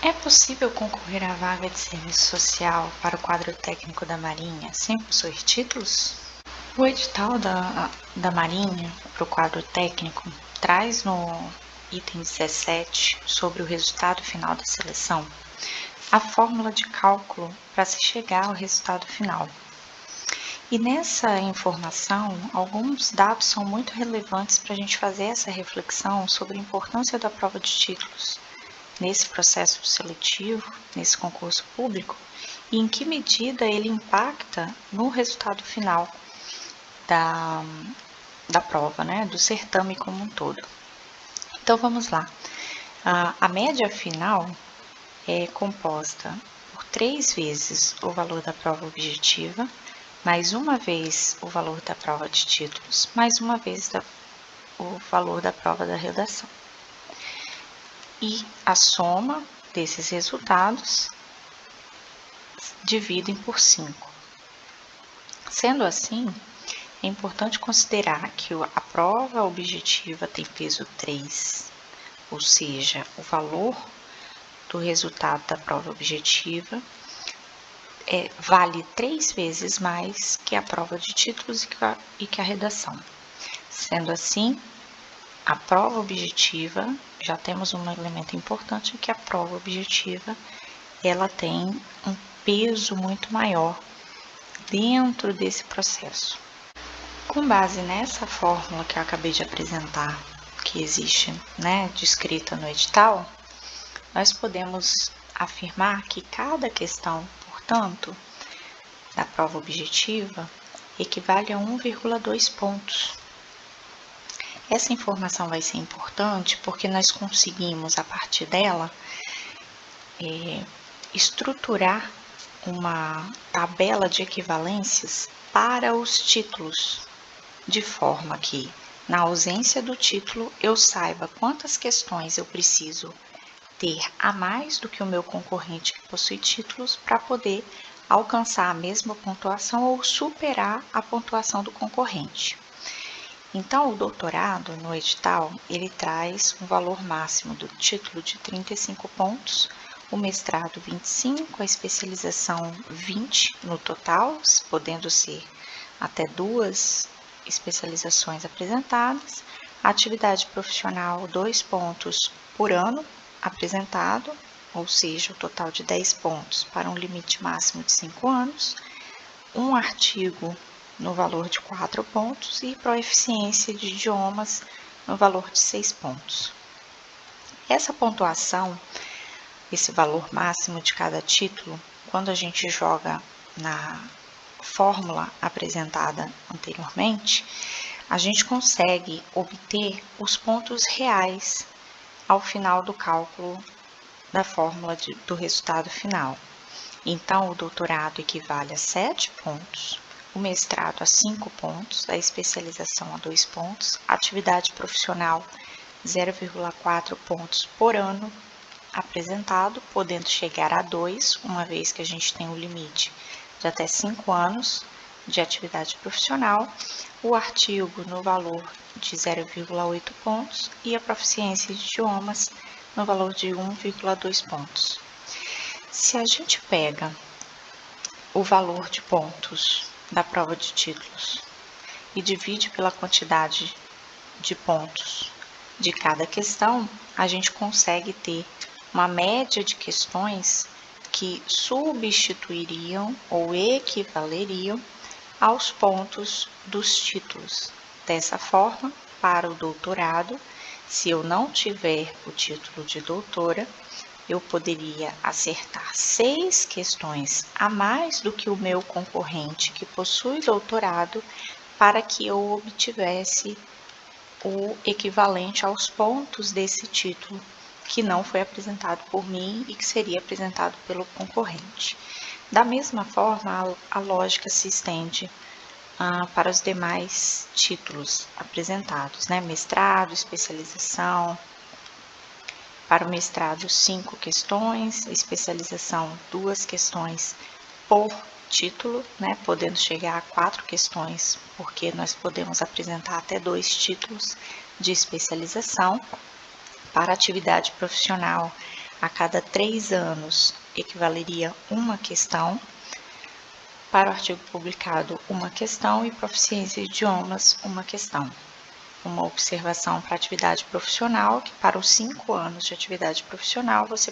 É possível concorrer à vaga de serviço social para o quadro técnico da Marinha sem possuir títulos? O edital da Marinha para o quadro técnico traz no item 17 sobre o resultado final da seleção a fórmula de cálculo para se chegar ao resultado final. E nessa informação, alguns dados são muito relevantes para a gente fazer essa reflexão sobre a importância da prova de títulos nesse processo seletivo, nesse concurso público, e em que medida ele impacta no resultado final da prova, né, do certame como um todo. Então vamos lá. A média final é composta por 3 vezes o valor da prova objetiva, mais uma vez o valor da prova de títulos, mais uma vez o valor da prova da redação. E a soma desses resultados dividem por 5. Sendo assim, é importante considerar que a prova objetiva tem peso 3, ou seja, o valor do resultado da prova objetiva vale 3 vezes mais que a prova de títulos e que a redação. Sendo assim, a prova objetiva, já temos um elemento importante, que a prova objetiva ela tem um peso muito maior dentro desse processo. Com base nessa fórmula que eu acabei de apresentar, que existe, né, descrita no edital, nós podemos afirmar que cada questão, portanto, da prova objetiva equivale a 1,2 pontos. Essa informação vai ser importante porque nós conseguimos, a partir dela, estruturar uma tabela de equivalências para os títulos, de forma que, na ausência do título, eu saiba quantas questões eu preciso ter a mais do que o meu concorrente que possui títulos para poder alcançar a mesma pontuação ou superar a pontuação do concorrente. Então, o doutorado, no edital, ele traz um valor máximo do título de 35 pontos, o mestrado 25, a especialização 20 no total, podendo ser até 2 especializações apresentadas, a atividade profissional 2 pontos por ano apresentado, ou seja, o total de 10 pontos para um limite máximo de 5 anos, um artigo no valor de 4 pontos e proeficiência de idiomas no valor de 6 pontos. Essa pontuação, esse valor máximo de cada título, quando a gente joga na fórmula apresentada anteriormente, a gente consegue obter os pontos reais ao final do cálculo da fórmula do resultado final. Então, o doutorado equivale a 7 pontos, o mestrado a 5 pontos, a especialização a 2 pontos, a atividade profissional 0,4 pontos por ano apresentado, podendo chegar a 2, uma vez que a gente tem um limite de até 5 anos de atividade profissional, o artigo no valor de 0,8 pontos e a proficiência de idiomas no valor de 1,2 pontos. Se a gente pega o valor de pontos da prova de títulos e divide pela quantidade de pontos de cada questão, a gente consegue ter uma média de questões que substituiriam ou equivaleriam aos pontos dos títulos. Dessa forma, para o doutorado, se eu não tiver o título de doutora, eu poderia acertar 6 questões a mais do que o meu concorrente que possui doutorado para que eu obtivesse o equivalente aos pontos desse título que não foi apresentado por mim e que seria apresentado pelo concorrente. Da mesma forma, a lógica se estende para os demais títulos apresentados, né? Mestrado, especialização. Para o mestrado, 5 questões, especialização, 2 questões por título, né? Podendo chegar a 4 questões, porque nós podemos apresentar até 2 títulos de especialização. Para atividade profissional, a cada 3 anos equivaleria uma questão. Para o artigo publicado, uma questão, e proficiência em idiomas, uma questão. Uma observação para atividade profissional, que para os 5 anos de atividade profissional você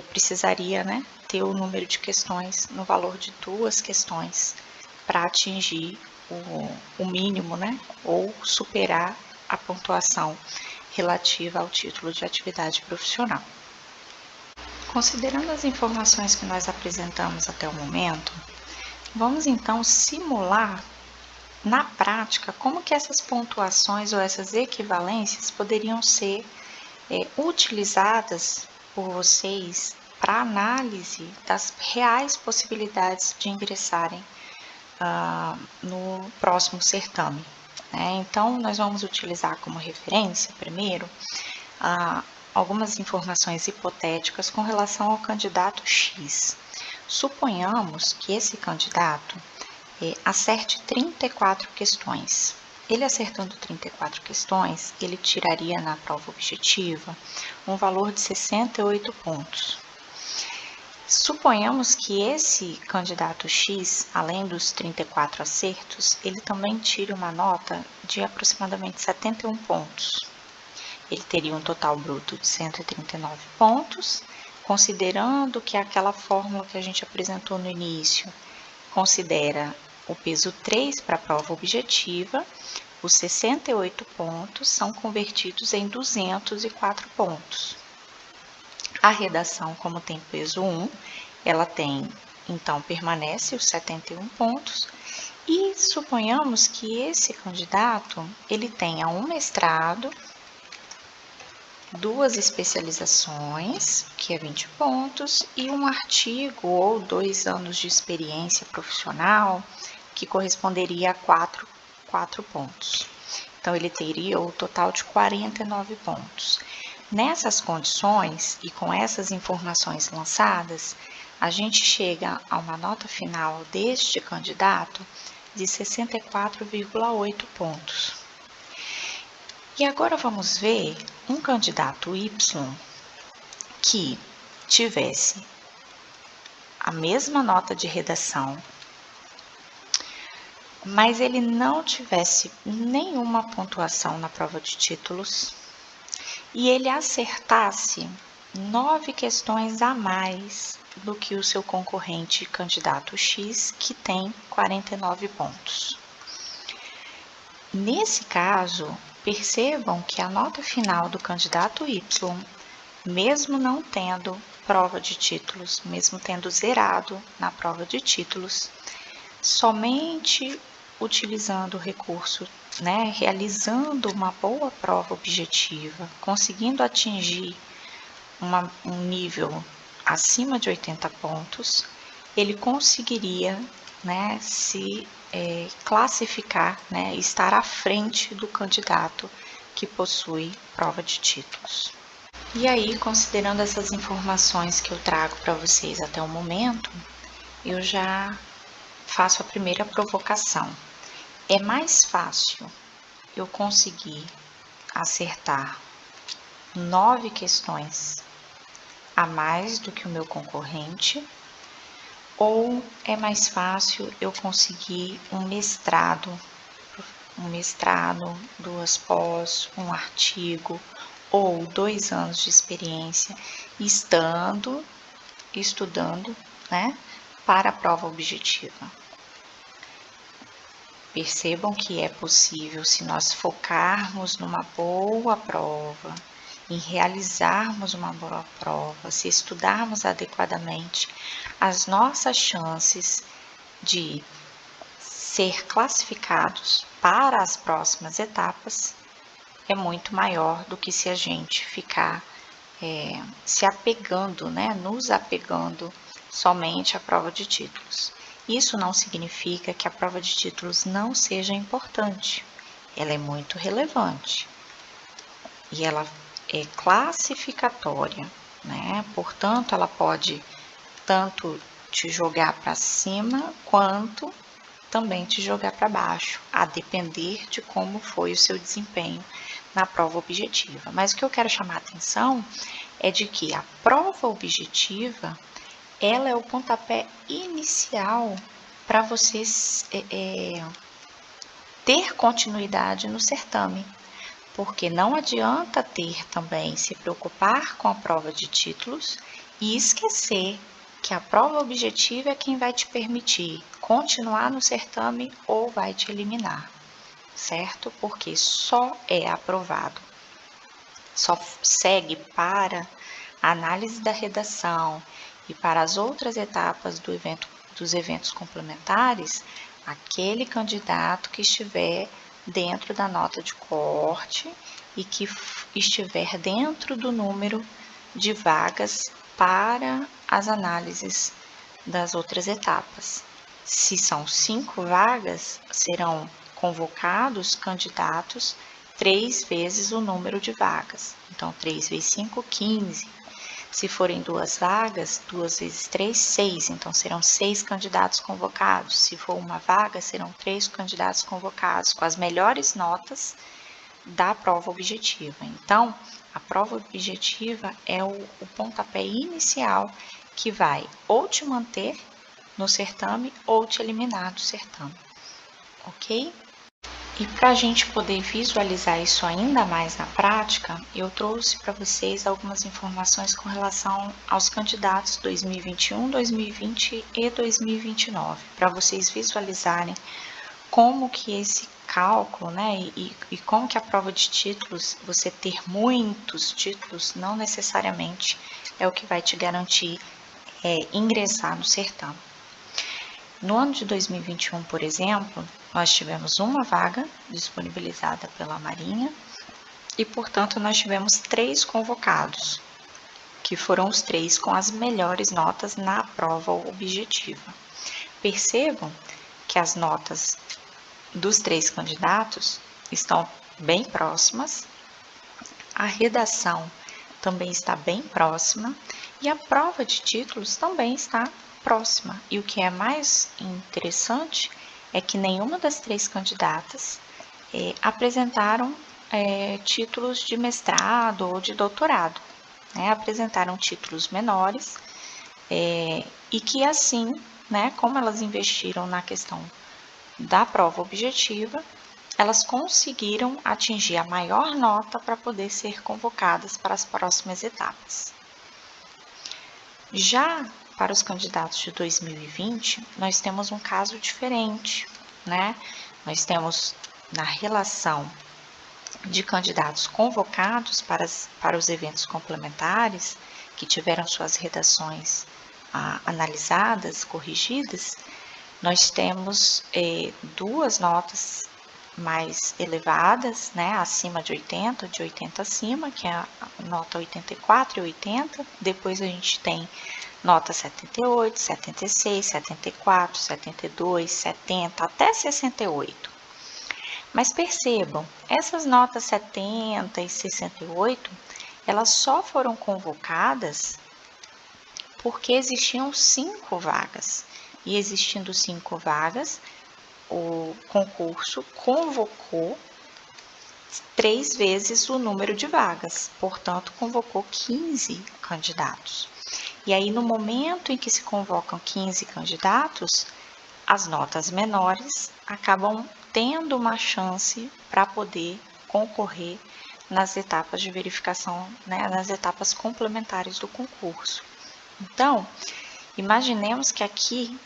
precisaria, né, ter o número de questões no valor de 2 questões para atingir o mínimo, né, ou superar a pontuação relativa ao título de atividade profissional. Considerando as informações que nós apresentamos até o momento, vamos então simular na prática como que essas pontuações ou essas equivalências poderiam ser utilizadas por vocês para análise das reais possibilidades de ingressarem no próximo certame. Então, nós vamos utilizar como referência, primeiro, algumas informações hipotéticas com relação ao candidato X. Suponhamos que esse candidato acerte 34 questões. Ele acertando 34 questões, ele tiraria na prova objetiva um valor de 68 pontos. Suponhamos que esse candidato X, além dos 34 acertos, ele também tire uma nota de aproximadamente 71 pontos. Ele teria um total bruto de 139 pontos, considerando que aquela fórmula que a gente apresentou no início considera o peso 3 para a prova objetiva, os 68 pontos são convertidos em 204 pontos. A redação, como tem peso 1, ela tem, então, permanece os 71 pontos, e suponhamos que esse candidato, ele tenha um mestrado, 2 especializações, que é 20 pontos, e um artigo ou 2 anos de experiência profissional, que corresponderia a 4 pontos. Então, ele teria o total de 49 pontos. Nessas condições e com essas informações lançadas, a gente chega a uma nota final deste candidato de 64,8 pontos. E agora vamos ver um candidato Y que tivesse a mesma nota de redação, mas ele não tivesse nenhuma pontuação na prova de títulos e ele acertasse 9 questões a mais do que o seu concorrente candidato X, que tem 49 pontos. Nesse caso, percebam que a nota final do candidato Y, mesmo não tendo prova de títulos, mesmo tendo zerado na prova de títulos, somente utilizando o recurso, realizando uma boa prova objetiva, conseguindo atingir um nível acima de 80 pontos, ele conseguiria se classificar, estar à frente do candidato que possui prova de títulos. E aí, considerando essas informações que eu trago para vocês até o momento, eu já faço a primeira provocação. É mais fácil eu conseguir acertar 9 questões a mais do que o meu concorrente, ou é mais fácil eu conseguir um mestrado, 2 pós, um artigo ou 2 anos de experiência estudando, para a prova objetiva. Percebam que é possível, se nós focarmos numa boa prova, em realizarmos uma boa prova, se estudarmos adequadamente, as nossas chances de ser classificados para as próximas etapas é muito maior do que se a gente ficar se apegando, nos apegando somente à prova de títulos. Isso não significa que a prova de títulos não seja importante. Ela é muito relevante e ela é classificatória, Portanto, ela pode tanto te jogar para cima quanto também te jogar para baixo, a depender de como foi o seu desempenho na prova objetiva. Mas o que eu quero chamar a atenção é de que a prova objetiva, ela é o pontapé inicial para você ter continuidade no certame. Porque não adianta ter também se preocupar com a prova de títulos e esquecer que a prova objetiva é quem vai te permitir continuar no certame ou vai te eliminar, certo? Porque só é aprovado, só segue para a análise da redação e para as outras etapas dos eventos complementares, aquele candidato que estiver dentro da nota de corte e que estiver dentro do número de vagas para as análises das outras etapas. Se são 5 vagas, serão convocados candidatos 3 vezes o número de vagas. Então, 3 vezes 5, 15. Se forem 2 vagas, 2 vezes 3, 6. Então, serão 6 candidatos convocados. Se for uma vaga, serão 3 candidatos convocados, com as melhores notas da prova objetiva. Então, a prova objetiva é o pontapé inicial que vai ou te manter no certame ou te eliminar do certame, ok? E para a gente poder visualizar isso ainda mais na prática, eu trouxe para vocês algumas informações com relação aos candidatos 2021, 2020 e 2029, para vocês visualizarem como que esse cálculo, né, e como que a prova de títulos, você ter muitos títulos, não necessariamente é o que vai te garantir ingressar no certame. No ano de 2021, por exemplo, nós tivemos uma vaga disponibilizada pela Marinha e, portanto, nós tivemos 3 convocados, que foram os 3 com as melhores notas na prova objetiva. Percebam que as notas dos 3 candidatos estão bem próximas, a redação também está bem próxima e a prova de títulos também está próxima. E o que é mais interessante é que nenhuma das 3 candidatas apresentaram títulos de mestrado ou de doutorado, né? Apresentaram títulos menores e que assim, né, como elas investiram na questão da prova objetiva, elas conseguiram atingir a maior nota para poder ser convocadas para as próximas etapas. Já para os candidatos de 2020, nós temos um caso diferente, né? Nós temos na relação de candidatos convocados para os eventos complementares, que tiveram suas redações analisadas, corrigidas, nós temos 2 notas mais elevadas, né, acima de 80, de 80 acima, que é a nota 84 e 80. Depois a gente tem nota 78, 76, 74, 72, 70, até 68. Mas percebam, essas notas 70 e 68, elas só foram convocadas porque existiam 5 vagas. E existindo 5 vagas, o concurso convocou 3 vezes o número de vagas, portanto, convocou 15 candidatos. E aí, no momento em que se convocam 15 candidatos, as notas menores acabam tendo uma chance para poder concorrer nas etapas de verificação, né, nas etapas complementares do concurso. Então, imaginemos que aqui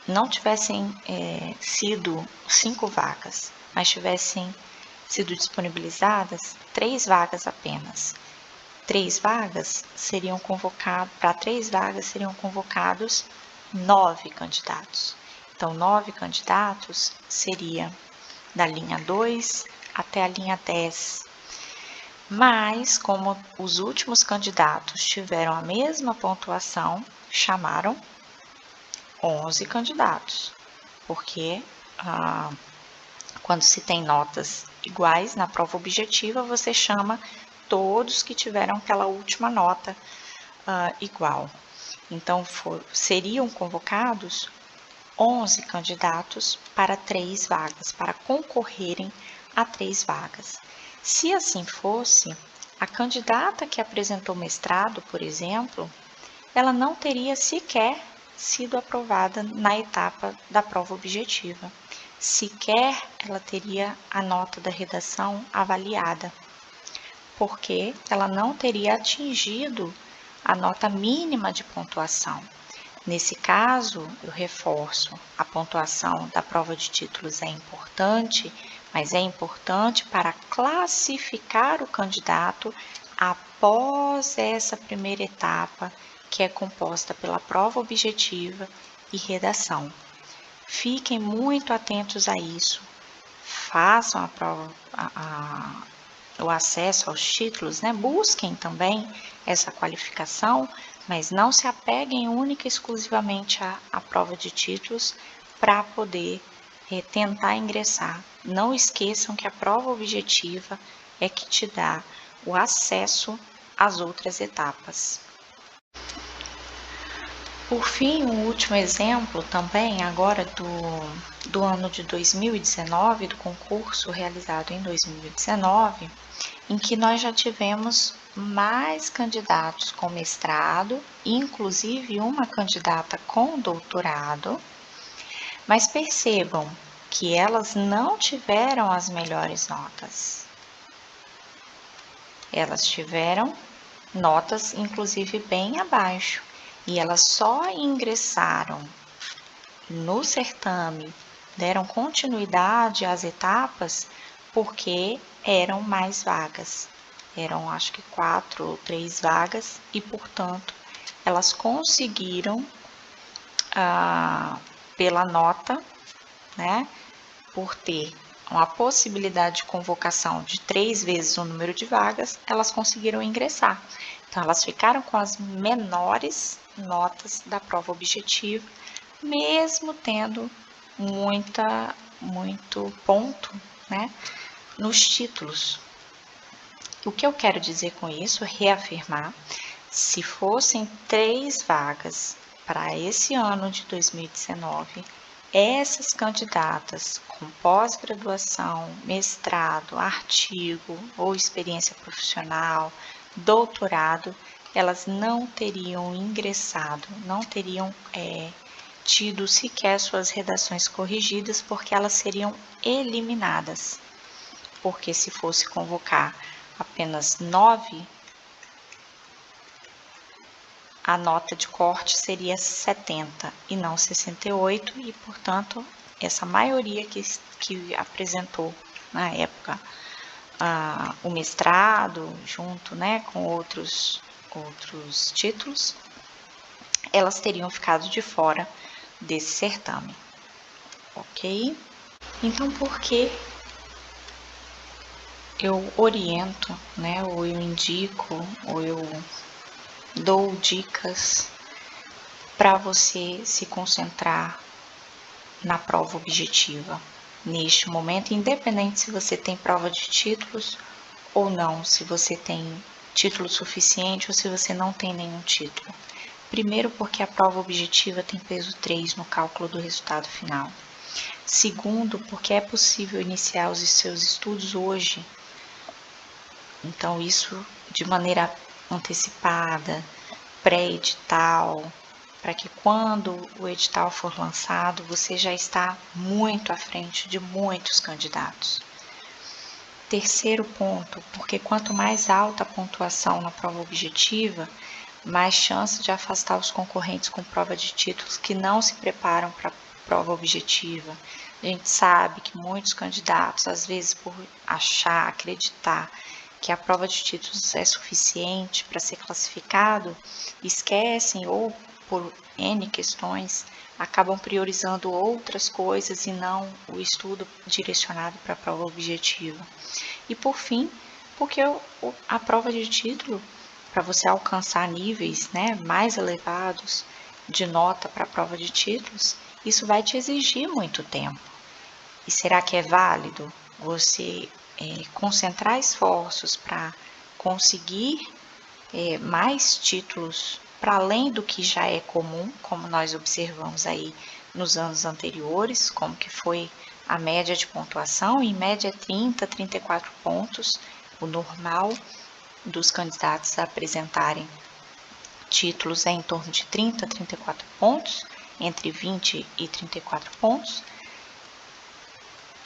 não tivessem sido 5 vagas, mas tivessem sido disponibilizadas 3 vagas apenas. 3 vagas seriam convocados, para 3 vagas seriam convocados 9 candidatos. Então, 9 candidatos seria da linha 2 até a linha 10. Mas, como os últimos candidatos tiveram a mesma pontuação, chamaram 11 candidatos, porque quando se tem notas iguais na prova objetiva, você chama todos que tiveram aquela última nota igual. Então, seriam convocados 11 candidatos para 3 vagas, para concorrerem a 3 vagas. Se assim fosse, A candidata que apresentou mestrado, por exemplo, ela não teria sequer sido aprovada na etapa da prova objetiva. Sequer ela teria a nota da redação avaliada, porque ela não teria atingido a nota mínima de pontuação. Nesse caso, eu reforço, a pontuação da prova de títulos é importante, mas é importante para classificar o candidato após essa primeira etapa, que é composta pela prova objetiva e redação. Fiquem muito atentos a isso, façam a prova, o acesso aos títulos, né? Busquem também essa qualificação, mas não se apeguem única e exclusivamente à prova de títulos para poder tentar ingressar. Não esqueçam que a prova objetiva é que te dá o acesso às outras etapas. Por fim, um último exemplo também agora do ano de 2019, do concurso realizado em 2019, em que nós já tivemos mais candidatos com mestrado, inclusive uma candidata com doutorado, mas percebam que elas não tiveram as melhores notas. Elas tiveram notas, inclusive, bem abaixo, e elas só ingressaram no certame, deram continuidade às etapas, porque eram mais vagas. Eram, acho que 4 ou 3 vagas, e, portanto, elas conseguiram, pela nota, né, por ter uma possibilidade de convocação de 3 vezes o número de vagas, elas conseguiram ingressar. Então, elas ficaram com as menores notas da prova objetiva, mesmo tendo muito ponto, né, nos títulos. O que eu quero dizer com isso é reafirmar: se fossem 3 vagas para esse ano de 2019, essas candidatas com pós-graduação, mestrado, artigo ou experiência profissional, doutorado, elas não teriam ingressado, não teriam tido sequer suas redações corrigidas, porque elas seriam eliminadas. Porque se fosse convocar apenas 9, a nota de corte seria 70 e não 68, e, portanto, essa maioria que apresentou na época o mestrado, junto, né, com outros títulos, elas teriam ficado de fora desse certame, ok? Então, por que eu oriento, né, ou eu indico, ou eu dou dicas para você se concentrar na prova objetiva neste momento, independente se você tem prova de títulos ou não, se você tem título suficiente ou se você não tem nenhum título. Primeiro, porque a prova objetiva tem peso 3 no cálculo do resultado final. Segundo, porque é possível iniciar os seus estudos hoje. Então, isso de maneira antecipada, pré-edital, para que quando o edital for lançado, você já está muito à frente de muitos candidatos. Terceiro ponto, porque quanto mais alta a pontuação na prova objetiva, mais chance de afastar os concorrentes com prova de títulos que não se preparam para a prova objetiva. A gente sabe que muitos candidatos, às vezes por acreditar que a prova de títulos é suficiente para ser classificado, esquecem ou por N questões acabam priorizando outras coisas e não o estudo direcionado para a prova objetiva. E por fim, porque a prova de título, para você alcançar níveis, né, mais elevados de nota para a prova de títulos, isso vai te exigir muito tempo. E será que é válido você concentrar esforços para conseguir mais títulos para além do que já é comum, como nós observamos aí nos anos anteriores, como que foi a média de pontuação? Em média 30, 34 pontos, o normal, dos candidatos a apresentarem títulos é em torno de 30 a 34 pontos, entre 20 e 34 pontos,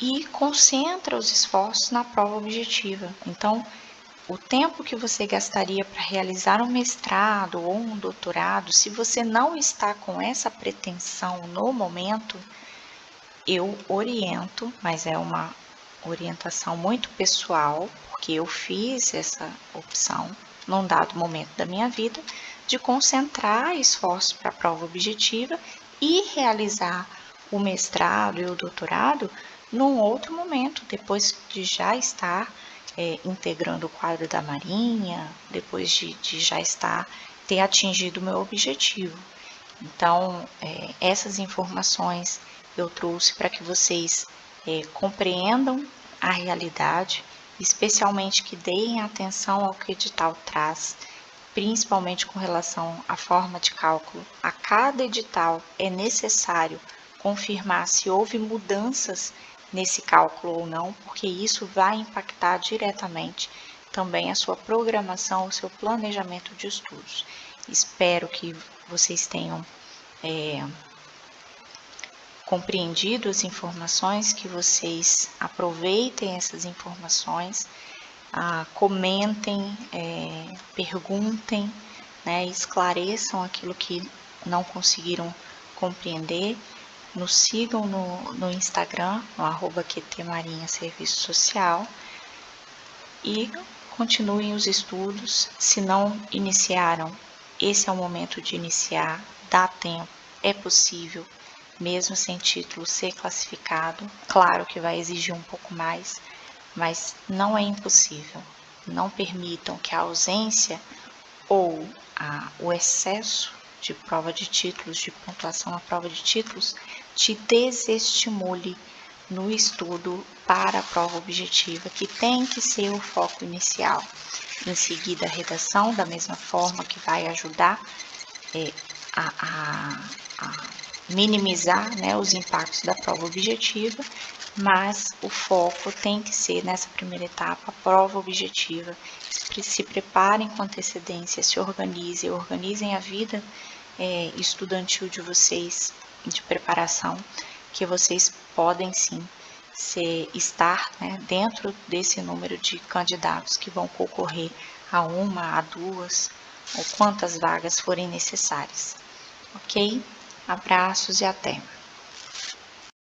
e concentra os esforços na prova objetiva. Então, o tempo que você gastaria para realizar um mestrado ou um doutorado, se você não está com essa pretensão no momento, eu oriento, mas é uma orientação muito pessoal, porque eu fiz essa opção num dado momento da minha vida, de concentrar esforços para a prova objetiva e realizar o mestrado e o doutorado num outro momento, depois de já estar integrando o quadro da Marinha, depois de já ter atingido o meu objetivo. Então, essas informações eu trouxe para que vocês compreendam a realidade, especialmente que deem atenção ao que o edital traz, principalmente com relação à forma de cálculo. A cada edital é necessário confirmar se houve mudanças nesse cálculo ou não, porque isso vai impactar diretamente também a sua programação, o seu planejamento de estudos. Espero que vocês tenham compreendido as informações, que vocês aproveitem essas informações, comentem, perguntem, né, esclareçam aquilo que não conseguiram compreender. Nos sigam no Instagram, no @QTMarinha Serviço Social, e continuem os estudos. Se não iniciaram, esse é o momento de iniciar, dá tempo, é possível, mesmo sem título, ser classificado. Claro que vai exigir um pouco mais, mas não é impossível. Não permitam que a ausência ou o excesso de prova de títulos, de pontuação na prova de títulos, te desestimule no estudo para a prova objetiva, que tem que ser o foco inicial. Em seguida, a redação, da mesma forma, que vai ajudar a minimizar, né, os impactos da prova objetiva, mas o foco tem que ser, nessa primeira etapa, a prova objetiva. Se preparem com antecedência, se organizem a vida estudantil de vocês, de preparação, que vocês podem sim estar, né, dentro desse número de candidatos que vão concorrer a uma, a duas, ou quantas vagas forem necessárias. Ok? Abraços e até!